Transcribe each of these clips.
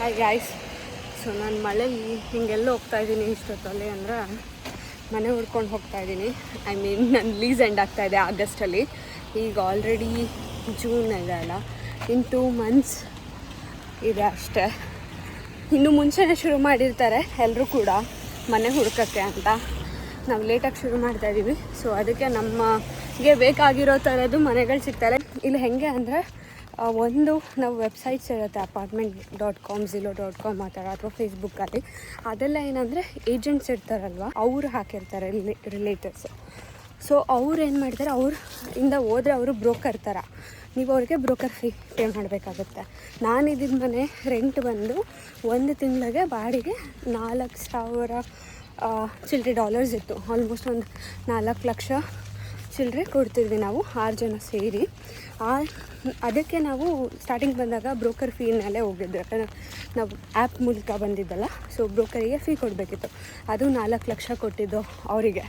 Hi guys. So ನಾನು ಮಳೇಲಿ ಹಿಂಗೆಲ್ಲ ಹೋಗ್ತಾಯಿದ್ದೀನಿ ಇಷ್ಟೊತ್ತಲ್ಲಿ ಅಂದರೆ ಮನೆ ಹುಡ್ಕೊಂಡು ಹೋಗ್ತಾಯಿದ್ದೀನಿ. ಐ ಮೀನ್ ನನ್ನ ಲೀಸ್ ಎಂಡ್ ಆಗ್ತಾಯಿದೆ ಆಗಸ್ಟಲ್ಲಿ. ಈಗ ಆಲ್ರೆಡಿ ಜೂನ್ ಇದೆ ಅಲ್ಲ, ಇನ್ 2 months ಇದೆ ಅಷ್ಟೇ. ಇನ್ನು ಮುಂಚೆನೇ ಶುರು ಮಾಡಿರ್ತಾರೆ ಎಲ್ಲರೂ ಕೂಡ ಮನೆ ಹುಡ್ಕೋಕ್ಕೆ ಅಂತ. ನಾವು ಲೇಟಾಗಿ ಶುರು ಮಾಡ್ತಾಯಿದ್ದೀವಿ. ಸೊ ಅದಕ್ಕೆ ನಮಗೆ ಬೇಕಾಗಿರೋ ಥರದ್ದು ಮನೆಗಳು ಸಿಗ್ತಾರೆ ಇಲ್ಲಿ. ಹೇಗೆ ಅಂದರೆ ಒಂದು ನಾವು ವೆಬ್ಸೈಟ್ಸ್ ಇರುತ್ತೆ, apartment.com, zillow.com ಆ ಥರ, ಅಥವಾ ಫೇಸ್ಬುಕ್ಕಲ್ಲಿ. ಅದೆಲ್ಲ ಏನಂದರೆ ಏಜೆಂಟ್ಸ್ ಇರ್ತಾರಲ್ವ, ಅವ್ರು ಹಾಕಿರ್ತಾರೆ ರಿಲೇಟಿವ್ಸ್. ಸೊ ಅವ್ರು ಏನು ಮಾಡ್ತಾರೆ, ಅವರಿಂದ ಹೋದರೆ ಅವರು ಬ್ರೋಕರ್ ಥರ, ನೀವು ಅವ್ರಿಗೆ ಬ್ರೋಕರ್ ಫೀ ಪೇ ಮಾಡಬೇಕಾಗುತ್ತೆ. ನಾನಿದ್ದಿದ್ದ ಮನೆ ರೆಂಟ್ ಬಂದು 1 ತಿಂಗಳಿಗೆ ಬಾಡಿಗೆ $4,000 ಚಿಲ್ಲರೆ ಡಾಲರ್ಸ್ ಇತ್ತು. ಆಲ್ಮೋಸ್ಟ್ ಒಂದು 4 ಲಕ್ಷ ಚಿಲ್ಲರೆ ಕೊಡ್ತಿದ್ವಿ ನಾವು 6 ಜನ ಸೇರಿ. ಅದಕ್ಕೆ ನಾವು ಸ್ಟಾರ್ಟಿಂಗ್ ಬಂದಾಗ ಬ್ರೋಕರ್ ಫೀನಲ್ಲೇ ಹೋಗಿದ್ದು, ಯಾಕಂದರೆ ನಾವು ಆ್ಯಪ್ ಮೂಲಕ ಬಂದಿದ್ದಲ್ಲ. ಸೊ ಬ್ರೋಕರಿಗೆ ಫೀ ಕೊಡಬೇಕಿತ್ತು, ಅದು 4 ಲಕ್ಷ ಕೊಟ್ಟಿದ್ದು ಅವರಿಗೆ.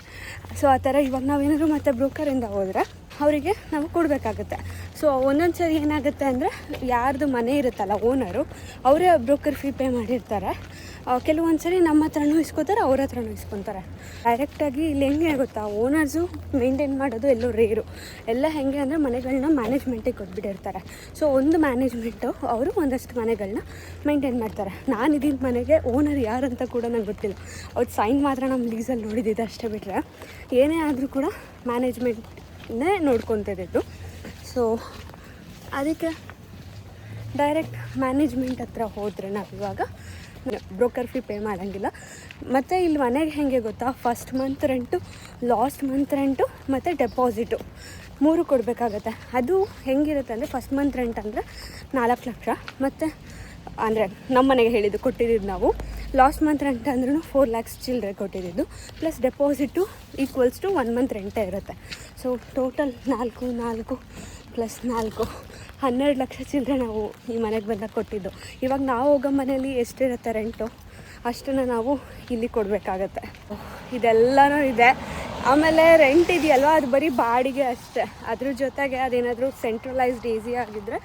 ಸೊ ಆ ಥರ ಇವಾಗ ನಾವೇನಾದರೂ ಮತ್ತೆ ಬ್ರೋಕರಿಂದ ಹೋದರೆ ಅವರಿಗೆ ನಾವು ಕೊಡಬೇಕಾಗುತ್ತೆ. ಸೊ ಒಂದೊಂದು ಸರಿ ಏನಾಗುತ್ತೆ ಅಂದರೆ, ಯಾರ್ದು ಮನೆ ಇರುತ್ತಲ್ಲ ಓನರು, ಅವರೇ ಬ್ರೋಕರ್ ಫೀ ಪೇ ಮಾಡಿರ್ತಾರೆ. ಕೆಲವೊಂದು ಸರಿ ನಮ್ಮ ಹತ್ರನೂ ಇಸ್ಕೊತಾರೆ, ಅವ್ರ ಹತ್ರನೂ ಇಸ್ಕೊತಾರೆ. ಡೈರೆಕ್ಟಾಗಿ ಇಲ್ಲಿ ಹೆಂಗೆ ಗೊತ್ತಾ, ಓನರ್ಸು ಮೇಂಟೈನ್ ಮಾಡೋದು ಎಲ್ಲೋ ರೇರು. ಎಲ್ಲ ಹೆಂಗೆ ಅಂದರೆ ಮನೆಗಳನ್ನ ಮ್ಯಾನೇಜ್ಮೆಂಟಿಗೆ ಕೊಟ್ಬಿಟ್ಟಿರ್ತಾರೆ. ಸೊ ಒಂದು ಮ್ಯಾನೇಜ್ಮೆಂಟು ಅವರು ಒಂದಷ್ಟು ಮನೆಗಳನ್ನ ಮೇಂಟೈನ್ ಮಾಡ್ತಾರೆ. ನಾನು ಇದ್ದಿದ್ದ ಮನೆಗೆ ಓನರ್ ಯಾರಂತ ಕೂಡ ನಂಗೆ ಗೊತ್ತಿಲ್ಲ. ಅವ್ರು ಸೈನ್ ಮಾತ್ರ ನಮ್ಮ ಲೀಸಲ್ಲಿ ನೋಡಿದ್ದಿದ್ದು ಅಷ್ಟೇ, ಬಿಟ್ಟರೆ ಏನೇ ಆದರೂ ಕೂಡ ಮ್ಯಾನೇಜ್ಮೆಂಟ್ನೇ ನೋಡ್ಕೊತಿದ್ದು. ಸೊ ಅದಕ್ಕೆ ಡೈರೆಕ್ಟ್ ಮ್ಯಾನೇಜ್ಮೆಂಟ್ ಹತ್ರ ಹೋದರೆ ನಾವು ಇವಾಗ ಬ್ರೋಕರ್ ಫೀ ಪೇ ಮಾಡೋಂಗಿಲ್ಲ. ಮತ್ತು ಇಲ್ಲಿ ಮನೆಗೆ ಹೇಗೆ ಗೊತ್ತಾ, first month rent, last month rent ಮತ್ತು ಡೆಪಾಸಿಟು 3 ಕೊಡಬೇಕಾಗತ್ತೆ. ಅದು ಹೆಂಗಿರುತ್ತೆ ಅಂದರೆ, ಫಸ್ಟ್ ಮಂತ್ ರೆಂಟ್ ಅಂದರೆ 4 ಲಕ್ಷ, ಮತ್ತು ಅಂದರೆ ನಮ್ಮ ಮನೆಗೆ ಕೊಟ್ಟಿದ್ದು ನಾವು. ಲಾಸ್ಟ್ ಮಂತ್ ರೆಂಟ್ ಅಂದ್ರೂ 4 lakhs ಚಿಲ್ಲರೆ ಕೊಟ್ಟಿದ್ದು, plus deposit equals to 1 month ರೆಂಟೇ ಇರುತ್ತೆ. ಸೊ ಟೋಟಲ್ 4 ಪ್ಲಸ್ 4 12 ಲಕ್ಷ ಚಿಲ್ಲರೆ ನಾವು ಈ ಮನೆಗೆ ಬಂದಾಗ ಕೊಟ್ಟಿದ್ದು. ಇವಾಗ ನಾವು ಹೋಗೋ ಮನೇಲಿ ಎಷ್ಟಿರುತ್ತೆ ರೆಂಟು, ಅಷ್ಟನ್ನು ನಾವು ಇಲ್ಲಿ ಕೊಡಬೇಕಾಗತ್ತೆ. ಇದೆಲ್ಲನೂ ಇದೆ. ಆಮೇಲೆ ರೆಂಟ್ ಇದೆಯಲ್ವ, ಅದು ಬರೀ ಬಾಡಿಗೆ ಅಷ್ಟೇ. ಅದ್ರ ಜೊತೆಗೆ ಅದೇನಾದರೂ ಸೆಂಟ್ರಲೈಸ್ಡ್ AC ಆಗಿದ್ದರೆ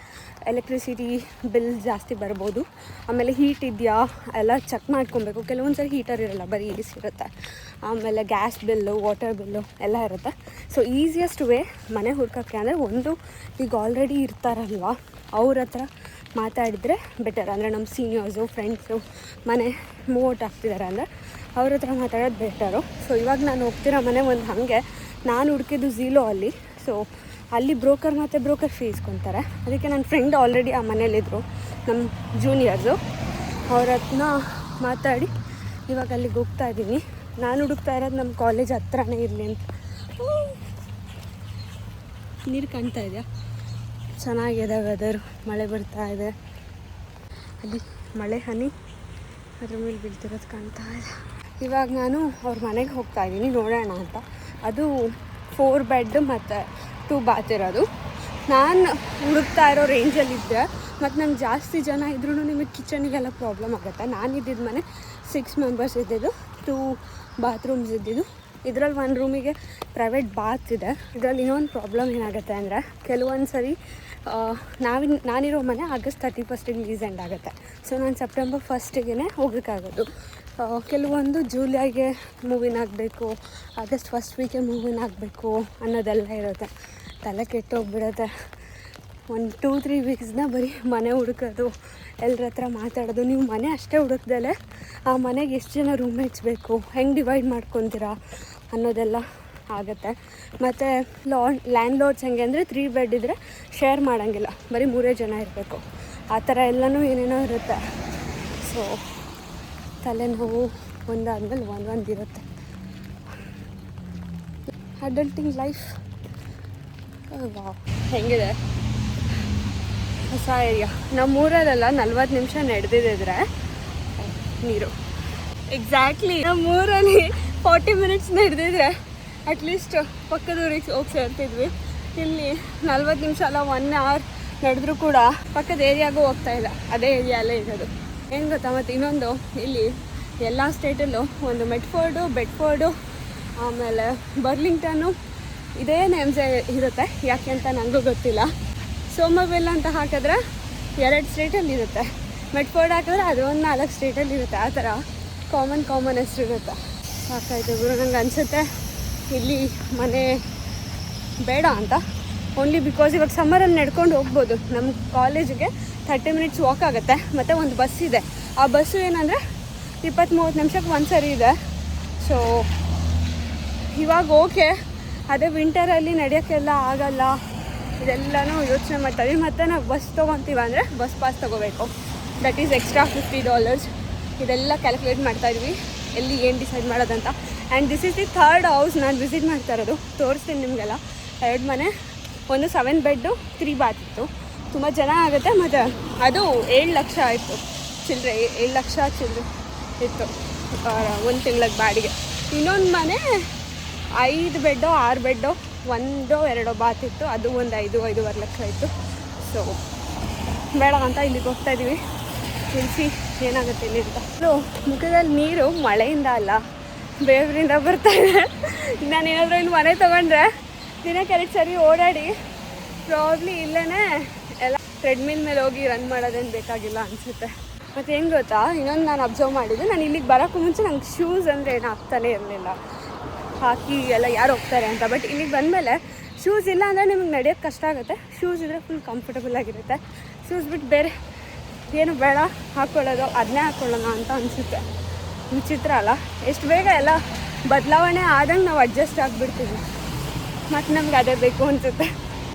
ಎಲೆಕ್ಟ್ರಿಸಿಟಿ ಬಿಲ್ ಜಾಸ್ತಿ ಬರ್ಬೋದು. ಆಮೇಲೆ ಹೀಟ್ ಇದೆಯಾ ಎಲ್ಲ ಚೆಕ್ ಮಾಡ್ಕೊಬೇಕು. ಕೆಲವೊಂದು ಸರಿ ಹೀಟರ್ ಇರೋಲ್ಲ, ಬರೀ AC ಇರುತ್ತೆ. ಆಮೇಲೆ ಗ್ಯಾಸ್ ಬಿಲ್ಲು, ವಾಟರ್ ಬಿಲ್ಲು ಎಲ್ಲ ಇರುತ್ತೆ. ಸೊ ಈಸಿಯೆಸ್ಟ್ ವೇ ಮನೆ ಹುಡ್ಕೋಕ್ಕೆ ಅಂದರೆ, ಒಂದು ಈಗ ಆಲ್ರೆಡಿ ಇರ್ತಾರಲ್ವ ಅವ್ರ ಹತ್ರ ಮಾತಾಡಿದರೆ ಬೆಟರ್. ಅಂದರೆ ನಮ್ಮ ಸೀನಿಯರ್ಸು, ಫ್ರೆಂಡ್ಸು ಮನೆ ಮೂವ್ ಔಟ್ ಆಗ್ತಿದ್ದಾರೆ ಅಂದರೆ ಅವ್ರ ಹತ್ರ ಮಾತಾಡೋದು ಬೆಟರು. ಸೊ ಇವಾಗ ನಾನು ಹೋಗ್ತಿರೋ ಮನೆ ಒಂದು ಹಾಗೆ, ನಾನು ಹುಡುಕಿದ್ದು ಝೀಲೋ ಅಲ್ಲಿ. ಸೊ ಅಲ್ಲಿ ಬ್ರೋಕರ್ ಮತ್ತು ಬ್ರೋಕರ್ ಫೀ ಇಸ್ಕೊತಾರೆ. ಅದಕ್ಕೆ ನನ್ನ ಫ್ರೆಂಡ್ ಆಲ್ರೆಡಿ ಆ ಮನೇಲಿದ್ದರು, ನಮ್ಮ ಜೂನಿಯರ್ಸು. ಅವ್ರ ಹತ್ರ ಮಾತಾಡಿ ಇವಾಗ ಅಲ್ಲಿಗೆ ಹೋಗ್ತಾಯಿದ್ದೀನಿ. ನಾನು ಹುಡುಕ್ತಾ ಇರೋದು ನಮ್ಮ ಕಾಲೇಜ್ ಹತ್ರನೇ ಇರಲಿ ಅಂತ. ನೀರು ಕಾಣ್ತಾ ಇದೆಯಾ, ಚೆನ್ನಾಗಿದೆ ವೆದರು, ಮಳೆ ಬರ್ತಾ ಇದೆ. ಅಲ್ಲಿ ಮಳೆ ಹನಿ ಅದ್ರ ಮೇಲೆ ಬೀಳ್ತಿರೋದು ಕಾಣ್ತಾ ಇದೆ. ಇವಾಗ ನಾನು ಅವ್ರ ಮನೆಗೆ ಹೋಗ್ತಾಯಿದ್ದೀನಿ, ನೋಡೋಣ ಅಂತ. ಅದು 4 bed ಮತ್ತು 2 bath ಇರೋದು. ನಾನು ಹುಡುಕ್ತಾ ಇರೋ ರೇಂಜಲ್ಲಿದ್ದರೆ, ಮತ್ತು ನಂಗೆ ಜಾಸ್ತಿ ಜನ ಇದ್ರೂ ನಿಮಗೆ ಕಿಚನಿಗೆಲ್ಲ ಪ್ರಾಬ್ಲಮ್ ಆಗುತ್ತೆ. ನಾನಿದ್ದಿದ್ದು ಮನೆ 6 members ಇದ್ದಿದ್ದು, 2 bathrooms ಇದ್ದಿದ್ದು. ಇದರಲ್ಲಿ 1 ರೂಮಿಗೆ ಪ್ರೈವೇಟ್ ಬಾತ್ ಇದೆ. ಇದರಲ್ಲಿ ಇನ್ನೊಂದು ಪ್ರಾಬ್ಲಮ್ ಏನಾಗುತ್ತೆ ಅಂದರೆ, ಕೆಲವೊಂದು ಸರಿ ನಾನಿರೋ ಮನೆ ಆಗಸ್ಟ್ 31st ಲೀಸ್ ಎಂಡ್ ಆಗುತ್ತೆ. ಸೊ ನಾನು ಸೆಪ್ಟೆಂಬರ್ 1ಗೆ ಹೋಗೋಕ್ಕಾಗೋದು. ಕೆಲವೊಂದು ಜೂಲೈಗೆ ಮೂವಿನ್ ಆಗಬೇಕು, ಆಗಸ್ಟ್ 1st ವೀಕೆ ಮೂವಿನ್ ಆಗಬೇಕು ಅನ್ನೋದೆಲ್ಲ ಇರುತ್ತೆ. ತಲೆ ಕೆಟ್ಟೋಗ್ಬಿಡುತ್ತೆ. 1-2-3 ವೀಕ್ಸ್ನ ಬರೀ ಮನೆ ಹುಡುಕೋದು, ಎಲ್ಲರ ಹತ್ರ ಮಾತಾಡೋದು. ನೀವು ಮನೆ ಅಷ್ಟೇ ಹುಡುಕ್ದಲೆ ಆ ಮನೆಗೆ ಎಷ್ಟು ಜನ ರೂಮ್ಮೇಟ್ಸ್ ಬೇಕು, ಹೆಂಗೆ ಡಿವೈಡ್ ಮಾಡ್ಕೊತೀರಾ ಅನ್ನೋದೆಲ್ಲ ಆಗುತ್ತೆ. ಮತ್ತು ಲ್ಯಾಂಡ್ ಲಾರ್ಡ್ಸ್ ಹೆಂಗೆ ಅಂದರೆ, 3 bed ಇದ್ದರೆ ಶೇರ್ ಮಾಡೋಂಗಿಲ್ಲ, ಬರೀ 3 ಜನ ಇರಬೇಕು. ಆ ಥರ ಎಲ್ಲನೂ ಏನೇನೋ ಇರುತ್ತೆ. ಸೊ ತಲೆನೋವು ಒಂದಾದ್ಮೇಲೆ ಒಂದು ಇರುತ್ತೆ. ಅಡಲ್ಟಿಂಗ್ ಲೈಫ್ ಹೆಂಗಿದೆ. ಹೊಸ ಏರಿಯಾ. ನಮ್ಮೂರಲ್ಲೆಲ್ಲ 40 ನಿಮಿಷ ನಡೆದಿದ್ದರೆ ನೀರು. ಎಕ್ಸಾಕ್ಟ್ಲಿ ನಮ್ಮೂರಲ್ಲಿ 40 minutes ನಡೆದಿದ್ರೆ ಅಟ್ಲೀಸ್ಟ್ ಪಕ್ಕದೂರಿಗೆ ಹೋಗಿ ಸೇರ್ತಿದ್ವಿ. ಇಲ್ಲಿ 40 ನಿಮಿಷ ಅಲ್ಲ, 1 hour ನಡೆದ್ರೂ ಕೂಡ ಪಕ್ಕದ ಏರಿಯಾಗೂ ಹೋಗ್ತಾ ಇಲ್ಲ, ಅದೇ ಏರಿಯಲ್ಲೇ ಇರೋದು. ಏನು ಗೊತ್ತಾ, ಮತ್ತು ಇನ್ನೊಂದು, ಇಲ್ಲಿ ಎಲ್ಲ ಸ್ಟೇಟಲ್ಲೂ ಒಂದು ಬೆಡ್ಫೋರ್ಡು ಆಮೇಲೆ ಬರ್ಲಿಂಗ್ಟನ್ನು ಇದೇ ನೇಮ್ಸೇ ಇರುತ್ತೆ. ಯಾಕೆ ಅಂತ ನನಗೂ ಗೊತ್ತಿಲ್ಲ. ಸೋಮರ್ವೆಲ್ ಅಂತ ಹಾಕಿದ್ರೆ 2 ಸ್ಟೇಟಲ್ಲಿ ಇರುತ್ತೆ. ಮೆಟ್ಫೋರ್ಡ್ ಹಾಕಿದ್ರೆ ಅದು ಒಂದು 4 ಸ್ಟ್ರೀಟಲ್ಲಿ ಇರುತ್ತೆ. ಆ ಥರ ಕಾಮನ್ ಹೆಸರಿರುತ್ತೆ. ಸಾಕಾಯ್ತು ಗುರು, ನಂಗೆ ಅನಿಸುತ್ತೆ ಇಲ್ಲಿ ಮನೆ ಬೇಡ ಅಂತ. ಓನ್ಲಿ ಬಿಕಾಸ್ ಇವಾಗ ಸಮ್ಮರಲ್ಲಿ ನಡ್ಕೊಂಡು ಹೋಗ್ಬೋದು. ನಮ್ಮ ಕಾಲೇಜಿಗೆ 30 ಮಿನಿಟ್ಸ್ ವಾಕ್ ಆಗುತ್ತೆ. ಮತ್ತು ಒಂದು ಬಸ್ ಇದೆ. ಆ ಬಸ್ಸು ಏನಂದರೆ 20-30 ನಿಮಿಷಕ್ಕೆ ಒಂದು ಸರಿ ಇದೆ. ಸೊ ಇವಾಗ ಓಕೆ, ಅದೇ ವಿಂಟರಲ್ಲಿ ನಡೆಯೋಕ್ಕೆಲ್ಲ ಆಗಲ್ಲ. ಇದೆಲ್ಲನೂ ಯೋಚನೆ ಮಾಡ್ತೀವಿ. ಮತ್ತು ನಾವು ಬಸ್ ತೊಗೊತೀವಿ ಅಂದರೆ ಬಸ್ ಪಾಸ್ ತೊಗೋಬೇಕು. That is extra $50. ಇದೆಲ್ಲ ಕ್ಯಾಲ್ಕುಲೇಟ್ ಮಾಡ್ತಾಯಿದ್ವಿ ಎಲ್ಲಿ ಏನು ಡಿಸೈಡ್ ಮಾಡೋದಂತ. And this is the 3rd house ನಾನು ವಿಸಿಟ್ ಮಾಡ್ತಾ ಇರೋದು. ತೋರಿಸ್ತೀನಿ ನಿಮಗೆಲ್ಲ. 2 ಮನೆ, ಒಂದು 7 ಬೆಡ್ಡು 3 ಬಾತ್ ಇತ್ತು. ತುಂಬ ಜನ ಆಗುತ್ತೆ. ಮತ್ತು ಅದು 7 ಲಕ್ಷ ಆಯಿತು ಚಿಲ್ಲರೆ, 7 ಲಕ್ಷ ಚಿಲ್ಲರೆ ಇತ್ತು ಒಂದು ತಿಂಗ್ಳಿಗೆ ಬಾಡಿಗೆ. ಇನ್ನೊಂದು ಮನೆ 5 ಬೆಡ್ಡೋ 6 ಬೆಡ್ಡೋ 1-2 ಬಾತ್ ಇತ್ತು. ಅದು ಒಂದು 5-5.5 ಲಕ್ಷ ಇತ್ತು. ಸೊ ಬೇಡ ಅಂತ ಇಲ್ಲಿಗೆ ಹೋಗ್ತಾಯಿದ್ದೀವಿ. ತಿಳಿಸಿ ಏನಾಗುತ್ತೆ ಇಲ್ಲಿ ಅಂತ. ಮುಖದಲ್ಲಿ ನೀರು ಮಳೆಯಿಂದ ಅಲ್ಲ, ಬೇವರಿಂದ ಬರ್ತಾಯಿದೆ. ನಾನೇನಾದರೂ ಇಲ್ಲಿ ಮನೆ ತೊಗೊಂಡ್ರೆ ದಿನಕ್ಕೆ 2 ಸರಿ ಓಡಾಡಿ ಪ್ರಾಬ್ಲಿ ಇಲ್ಲೇ ಎಲ್ಲ ಟ್ರೆಡ್ಮಿಲ್ ಮೇಲೆ ಹೋಗಿ ರನ್ ಮಾಡೋದೇನು ಬೇಕಾಗಿಲ್ಲ ಅನಿಸುತ್ತೆ. ಮತ್ತು ಹೆಂಗೆ ಗೊತ್ತಾ, ಇನ್ನೊಂದು ನಾನು ಅಬ್ಸರ್ವ್ ಮಾಡಿದ್ದು, ನಾನು ಇಲ್ಲಿಗೆ ಬರೋಕ್ಕೂ ಮುಂಚೆ ನಂಗೆ ಶೂಸ್ ಅಂದರೆ ಏನು ಆಗ್ತಾನೇ ಇರಲಿಲ್ಲ. ಹಾಕಿ ಎಲ್ಲ ಯಾರು ಹೋಗ್ತಾರೆ ಅಂತ. ಬಟ್ ಇಲ್ಲಿಗೆ ಬಂದಮೇಲೆ ಶೂಸ್ ಇಲ್ಲ ಅಂದರೆ ನಿಮ್ಗೆ ನಡೆಯೋಕ್ಕೆ ಕಷ್ಟ ಆಗುತ್ತೆ. ಶೂಸ್ ಇದ್ದರೆ ಫುಲ್ ಕಂಫರ್ಟಬಲ್ ಆಗಿರುತ್ತೆ. ಶೂಸ್ ಬಿಟ್ಟು ಬೇರೆ ಏನು ಬೇಡ, ಹಾಕ್ಕೊಳ್ಳೋದು ಅದನ್ನೇ ಹಾಕ್ಕೊಳ್ಳೋಣ ಅಂತ ಅನಿಸುತ್ತೆ. ವಿಚಿತ್ರ ಅಲ್ಲ, ಎಷ್ಟು ಬೇಗ ಎಲ್ಲ ಬದಲಾವಣೆ ಆದಂಗೆ ನಾವು ಅಡ್ಜಸ್ಟ್ ಆಗಿಬಿಡ್ತೀವಿ. ಮತ್ತು ನಮ್ಗೆ ಅದೇ ಬೇಕು ಅನಿಸುತ್ತೆ.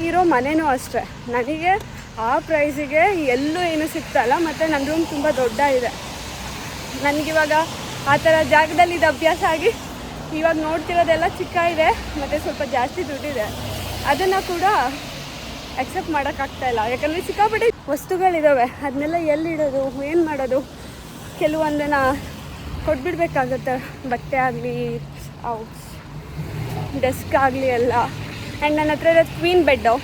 ಇರೋ ಮನೆಯೂ ಅಷ್ಟೇ, ನನಗೆ ಆ ಪ್ರೈಸಿಗೆ ಎಲ್ಲೂ ಏನೂ ಸಿಗ್ತಲ್ಲ. ಮತ್ತು ನನ್ನ ರೂಮ್ ತುಂಬ ದೊಡ್ಡ ಇದೆ. ನನಗಿವಾಗ ಆ ಥರ ಜಾಗದಲ್ಲಿ ಇದು ಅಭ್ಯಾಸ ಆಗಿ ಇವಾಗ ನೋಡ್ತಿರೋದೆಲ್ಲ ಚಿಕ್ಕ ಇದೆ ಮತ್ತು ಸ್ವಲ್ಪ ಜಾಸ್ತಿ ದುಡ್ಡಿದೆ. ಅದನ್ನು ಕೂಡ ಅಕ್ಸೆಪ್ಟ್ ಮಾಡೋಕ್ಕಾಗ್ತಾಯಿಲ್ಲ. ಯಾಕಂದರೆ ಸಿಕ್ಕಾಪಟ್ಟೆ ವಸ್ತುಗಳಿದ್ದಾವೆ, ಅದನ್ನೆಲ್ಲ ಎಲ್ಲಿಡೋದು, ಏನು ಮಾಡೋದು. ಕೆಲವೊಂದನ್ನು ಕೊಟ್ಬಿಡ್ಬೇಕಾಗುತ್ತೆ, ಬಟ್ಟೆ ಆಗಲಿ ಡೆಸ್ಕ್ ಆಗಲಿ ಎಲ್ಲ. ಆ್ಯಂಡ್ ನನ್ನ ಹತ್ರ ಇರೋದು ಕ್ವೀನ್ ಬೆಡ್ಡು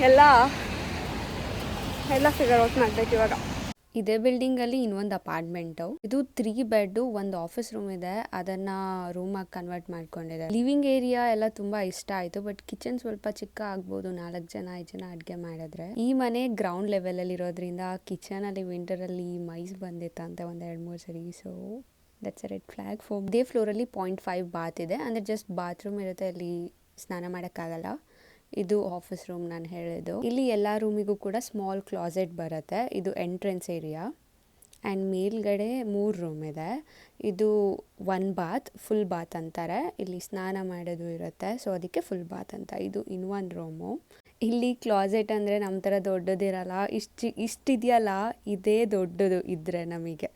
ಎಲ್ಲ ಫಿಗರ್ ಔಟ್ ಮಾಡಬೇಕು ಇವಾಗ. ಇದೇ ಬಿಲ್ಡಿಂಗಲ್ಲಿ ಇನ್ನೊಂದು ಅಪಾರ್ಟ್ಮೆಂಟು. ಇದು 3 ಬೆಡ್ಡು, ಒಂದು ಆಫೀಸ್ ರೂಮ್ ಇದೆ. ಅದನ್ನು ರೂಮಾಗಿ ಕನ್ವರ್ಟ್ ಮಾಡ್ಕೊಂಡಿದೆ. ಲಿವಿಂಗ್ ಏರಿಯಾ ಎಲ್ಲ ತುಂಬ ಇಷ್ಟ ಆಯಿತು. ಬಟ್ ಕಿಚನ್ ಸ್ವಲ್ಪ ಚಿಕ್ಕ ಆಗ್ಬೋದು 4 ಜನ 5 ಜನ ಅಡುಗೆ ಮಾಡಿದ್ರೆ. ಈ ಮನೆ ಗ್ರೌಂಡ್ ಲೆವೆಲಲ್ಲಿ ಇರೋದ್ರಿಂದ ಕಿಚನಲ್ಲಿ ವಿಂಟರಲ್ಲಿ ಮೈಸ್ ಬಂದಿತ್ತಂತೆ ಒಂದು 2-3 ಸರಿ. So that's a red flag for. ಇದೇ ಫ್ಲೋರಲ್ಲಿ 0.5 ಬಾತ್ ಇದೆ. ಅಂದರೆ ಜಸ್ಟ್ ಬಾತ್ರೂಮ್ ಇರುತ್ತೆ, ಅಲ್ಲಿ ಸ್ನಾನ ಮಾಡೋಕ್ಕಾಗಲ್ಲ. ಇದು ಆಫೀಸ್ ರೂಮ್ ನಾನು ಹೇಳಿದ್ದು. ಇಲ್ಲಿ ಎಲ್ಲ ರೂಮಿಗೂ ಕೂಡ ಸ್ಮಾಲ್ ಕ್ಲಾಸೆಟ್ ಬರುತ್ತೆ. ಇದು ಎಂಟ್ರೆನ್ಸ್ ಏರಿಯಾ. ಆ್ಯಂಡ್ ಮೇಲ್ಗಡೆ 3 ರೂಮ್ ಇದೆ. ಇದು 1 ಬಾತ್, ಫುಲ್ ಬಾತ್ ಅಂತಾರೆ. ಇಲ್ಲಿ ಸ್ನಾನ ಮಾಡೋದು ಇರುತ್ತೆ, ಸೊ ಅದಕ್ಕೆ ಫುಲ್ ಬಾತ್ ಅಂತ. ಇದು ಇನ್ನೊಂದು ರೂಮು. ಇಲ್ಲಿ ಕ್ಲಾಸೆಟ್ ಅಂದರೆ ನಮ್ಮ ಥರ ದೊಡ್ಡದಿರಲ್ಲ, ಇಷ್ಟಿದೆಯಲ್ಲ ಇದೇ ದೊಡ್ಡದು ಇದ್ದರೆ ನಮಗೆ.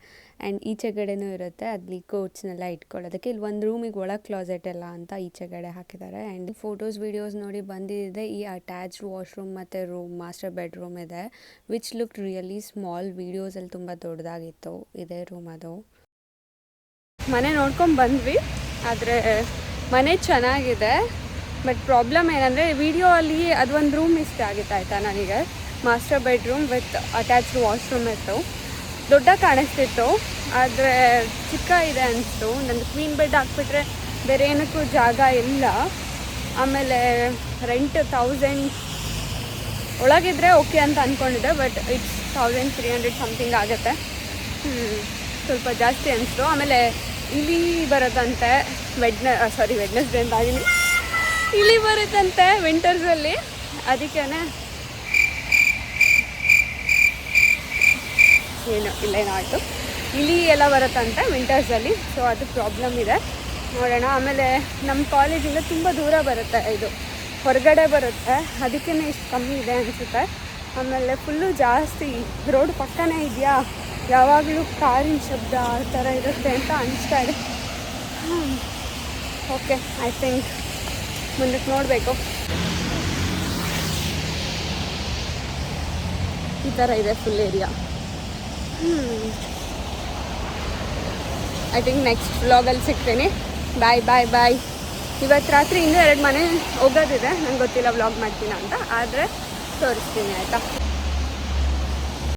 ಆ್ಯಂಡ್ ಈಚೆಗಡೆನೂ ಇರುತ್ತೆ, ಅಲ್ಲಿ ಕೋಟ್ಸ್ನೆಲ್ಲ ಇಟ್ಕೊಳ್ಳೋದಕ್ಕೆ. ಇಲ್ಲಿ ಒಂದು ರೂಮಿಗೆ ಒಳಗೆ ಕ್ಲಾಸೆಟ್ ಎಲ್ಲ ಅಂತ ಈಚೆಗಡೆ ಹಾಕಿದ್ದಾರೆ. ಆ್ಯಂಡ್ ಫೋಟೋಸ್ ವೀಡಿಯೋಸ್ ನೋಡಿ ಬಂದಿದೆ. ಈ ಅಟ್ಯಾಚ್ಡ್ ವಾಶ್ರೂಮ್ ಮತ್ತು ರೂಮ್ ಮಾಸ್ಟರ್ ಬೆಡ್ರೂಮ್ ಇದೆ, ವಿಚ್ ಲುಕ್ ರಿಯಲಿ ಸ್ಮಾಲ್. ವೀಡಿಯೋಸಲ್ಲಿ ತುಂಬ ದೊಡ್ಡದಾಗಿತ್ತು. ಇದೇ ರೂಮ್ ಅದು. ಮನೆ ನೋಡ್ಕೊಂಡು ಬಂದ್ವಿ, ಆದರೆ ಮನೆ ಚೆನ್ನಾಗಿದೆ. ಬಟ್ ಪ್ರಾಬ್ಲಮ್ ಏನಂದರೆ ವಿಡಿಯೋ ಅಲ್ಲಿ ಅದೊಂದು ರೂಮ್ ಇಷ್ಟ ಆಗಿತ್ತು ಆಯಿತಾ ನನಗೆ. Master bedroom with attached washroom ಇತ್ತು, ದೊಡ್ಡ ಕಾಣಿಸ್ತಿತ್ತು. ಆದರೆ ಚಿಕ್ಕ ಇದೆ ಅನಿಸ್ತು. ನಂದು ಕ್ವೀನ್ ಬೆಡ್ ಹಾಕ್ಬಿಟ್ರೆ ಬೇರೆ ಏನಕ್ಕೂ ಜಾಗ ಇಲ್ಲ. ಆಮೇಲೆ ರೆಂಟ್ 1000 ಒಳಗಿದ್ರೆ ಓಕೆ ಅಂತ ಅಂದ್ಕೊಂಡಿದ್ದೆ. ಬಟ್ ಇಟ್ಸ್ 1300 ಸಮಥಿಂಗ್ ಆಗುತ್ತೆ. ಸ್ವಲ್ಪ ಜಾಸ್ತಿ ಅನಿಸ್ತು. ಆಮೇಲೆ ಇಲಿ ಬರುತ್ತಂತೆ ವೆಡ್ನೆಸ್ಡೇ ಅಂತ ಆಗಿನಿ. ಇಲಿ ಬರುತ್ತಂತೆ ವಿಂಟರ್ಸಲ್ಲಿ, ಅದಕ್ಕೇ ಇಲ್ಲೇನೋ ಆಯಿತು. ಇಲಿ ಎಲ್ಲ ಬರುತ್ತಂತೆ ವಿಂಟರ್ಸಲ್ಲಿ. ಸೊ ಅದು ಪ್ರಾಬ್ಲಮ್ ಇದೆ, ನೋಡೋಣ. ಆಮೇಲೆ ನಮ್ಮ ಕಾಲೇಜಿಂದ ತುಂಬ ದೂರ ಬರುತ್ತೆ, ಇದು ಹೊರಗಡೆ ಬರುತ್ತೆ, ಅದಕ್ಕೇ ಇಷ್ಟು ಕಮ್ಮಿ ಇದೆ ಅನಿಸುತ್ತೆ. ಆಮೇಲೆ ಫುಲ್ಲು ಜಾಸ್ತಿ ರೋಡ್ ಪಕ್ಕನೇ ಇದೆಯಾ, ಯಾವಾಗಲೂ ಕಾರಿನ ಶಬ್ದ ಆ ಥರ ಇರುತ್ತೆ ಅಂತ ಅನಿಸ್ತಾ ಇದೆ. ಓಕೆ, ಐ ಥಿಂಕ್ ಮುಂದಕ್ಕೆ ನೋಡಬೇಕು. ಈ ಥರ ಇದೆ full area. I think next ವ್ಲಾಗಲ್ಲಿ ಸಿಗ್ತೀನಿ. ಬಾಯ್ ಬಾಯ್ ಬಾಯ್. ಇವತ್ತು ರಾತ್ರಿ ಇನ್ನೂ 2 ಮನೆ ಹೋಗೋದಿದೆ, ನಂಗೆ ಗೊತ್ತಿಲ್ಲ ವ್ಲಾಗ್ ಮಾಡ್ತೀನ ಅಂತ. ಆದರೆ ತೋರಿಸ್ತೀನಿ ಆಯಿತಾ.